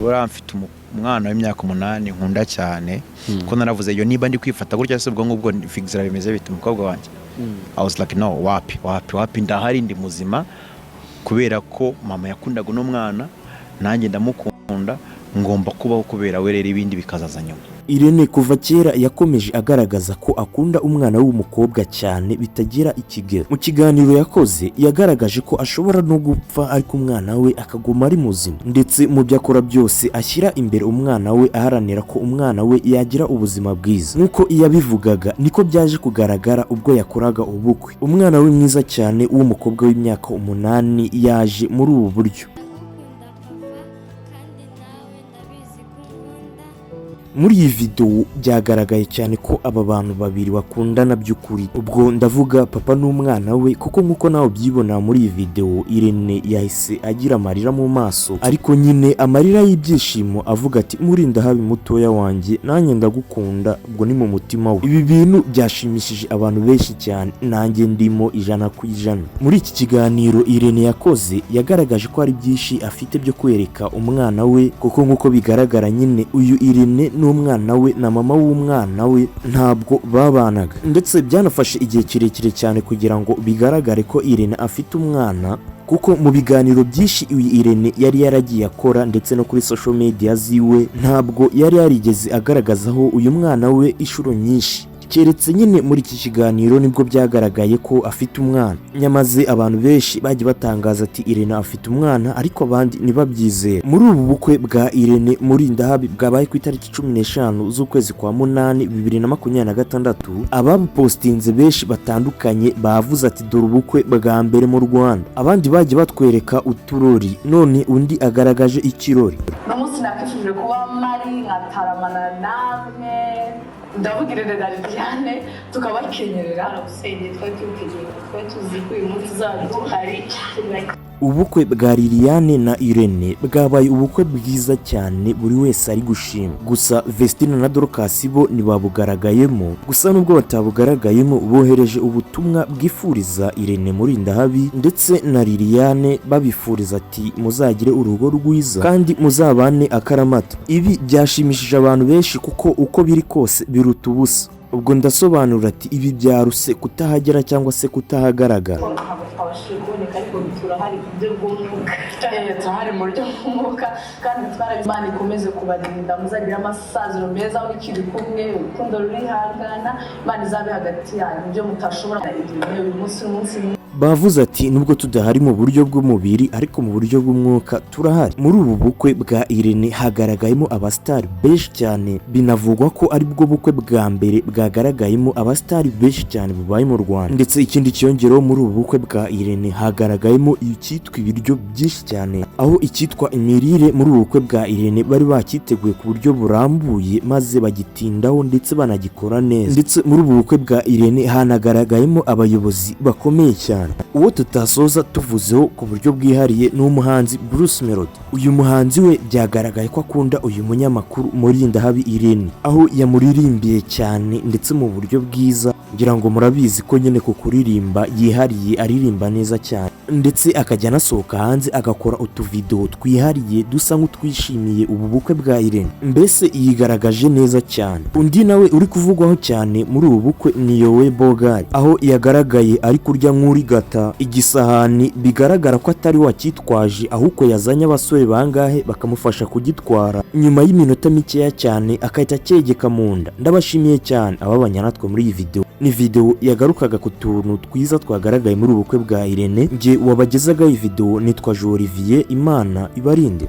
Bora mfite umwana w'imyaka 8 nkunda cyane ko naravuze yo niba ndi kwifata gutya se ubwo ngubwo fixera bimeze bite umukobwa wanjye. I was like no wapi ndahari ndi muzima kubera ko mama yakundaga no mwana nanjye ndamukunda ngomba kubaho kubera we rero ibindi bikazaza nyuma. Irene kuva kera yakomeje agaragaza ko akunda umwana w'umukobwa cyane bitagira ikigero. Mu kiganiro yakoze yagaragaje ko ashobora no gupfa ariko umwana we akaguma ari muzima, ndetse mu byo akora byose ashyira imbere umwana we aharanira ko umwana we yagira ubuzima bwiza. Nuko yabivugaga niko byaje kugaragara ubwo yakoraga ubukwe. Umwana we mwiza cyane w'umukobwa w'imyaka 8 yaje muri ubu buryo. Muri iyi video byagaragaye cyane ko aba bantu babiri bakundana by'ukuri. Ubwo ndavuga papa n'umwana we, kuko nkuko nawe byibona muri iyi video Irene yahise agira amarira mu maso, ariko nyine amarira y'ibyishimo avuga ati murinda habi mutoya wanjye nanjye ndagukunda. Ubwo ni mu mutima we. Ibi bintu byashimishije abantu benshi cyane, nanjye ndimo 100%. Muri iki kiganiro Irene yakoze yagaragaje ko ari byinshi afite byo kwereka umwana we, kuko nkuko bigaragara nyine uyu Irene n'umwana we na mama w'umwana we ntabwo babanaga, ndetse byanafashe igihe kirekire cyane kugira ngo bigaragare ko Irene afite umwana, kuko mu biganiro byinshi Irene yari yaragiye akora ndetse no kuri social media ziwe ntabwo yari yarigeze agaragazaho uyu mwana we inshuro nyinshi. Keretse nyine muri iki kiganiro nibwo byagaragaye ko afite umwana. Nyamaze abantu benshi bagiye batangaza ati Irene afite umwana, ariko abandi nibabyizera. Muri ubu bukwe bwa Irene muri Ndahabi bwabaye ku itariki 15 z'ukwezi kwa 8 2026, ababupostinze benshi batandukanye bavuze ati dore ubukwe bwa mbere mu Rwanda. Abandi bagiye batwereka uturori, none undi agaragaje ikirori. Namusi nakishije kuba mari nkataramana namwe ndavugirira Liliane tukabakenyerera usenge twari tuzi ko uyu munsi zaduhari. Ubukwe bwa Liliane na Irene bwabaye ubukwe bwiza cyane buri wese ari gushima. Gusa Vestine na Dorcas bo ntibabugaragayemo. Gusa nubwo batabugaragayemo bohereje ubutumwa bwifuriza Irene muri Ndahabi ndetse na Liliane babifuriza ati muzagire urugo rwiza kandi muzabane akaramata. Ibi byashimishije abantu benshi kuko uko biri kose biruta ubusa. Ubwo ndasobanura ati ibi byaruse kutahagera cyangwa se kutahagaragara. Turahari kubyo bw'umwuka, turahari mu buryo bw'umwuka, kandi Imana ikomeze kubarinda muzagira amasaziro meza mukiri kumwe, urukundo rurihangana, Imana izabe hagati yanyu ibyo mutashobora kugira uyu munsi. Bavuze ati nubwo tudahari mu buryo bw'umubiri ariko mu buryo bw'umwuka turahari. Muri ubu bukwe bwa Irene hagaragayemo abastari benshi cyane, binavugwa ko ari bwo bukwe bwa mbere bwagaragayemo abastari benshi cyane bubaye mu Rwanda. Ndetse ikindi cyongeraho muri ubu bukwe bwa Irene hagaragayemo icyitwa ibiryo byinshi cyane, aho icyitwa imirire muri ubu bukwe bwa Irene bari bakiteguye ku buryo burambuye maze bagitindaho ndetse banagikora neza. Ndetse muri ubu bukwe bwa Irene hanagaragayemo abayobozi bakomeye cyane. Uwo tutasoza tuvuzeho ku buryo bwihariye ni umuhanzi Bruce Melody. Uyu muhanzi we byagaragaye ko akunda uyu munyamakuru muri Ndahabi Irene, aho yamuririmbiye cyane ndetse mu buryo bwiza. Ngira ngo murabizi ko nyine ku kuririmba yihariye, aririmba neza cyane, ndetse akajya anasohoka hanze agakora utuvideo twihariye dusa nk'utwishimiye ubu bukwe bwa Irene. Mbese yigaragaje neza cyane. Undi nawe uri kuvugwaho cyane muri ubu bukwe ni bogar, aho yagaragaye ari kurya nk'uri gata igisahani, bigaragara ko atari wakitwaje ahubwo yazanye abasore bangahe bakamufasha kugitwara. Nyuma y'iminota mikeya cyane akahita cyegeka mu nda. Ndabashimiye cyane ababanya natwe muri iyi video. Ni video yagarukaga ku tuntu twiza twagaragaye muri ubukwe bwa Irene. Nge wabagezaga iyi video nitwa Olivier, Imana ibarinde.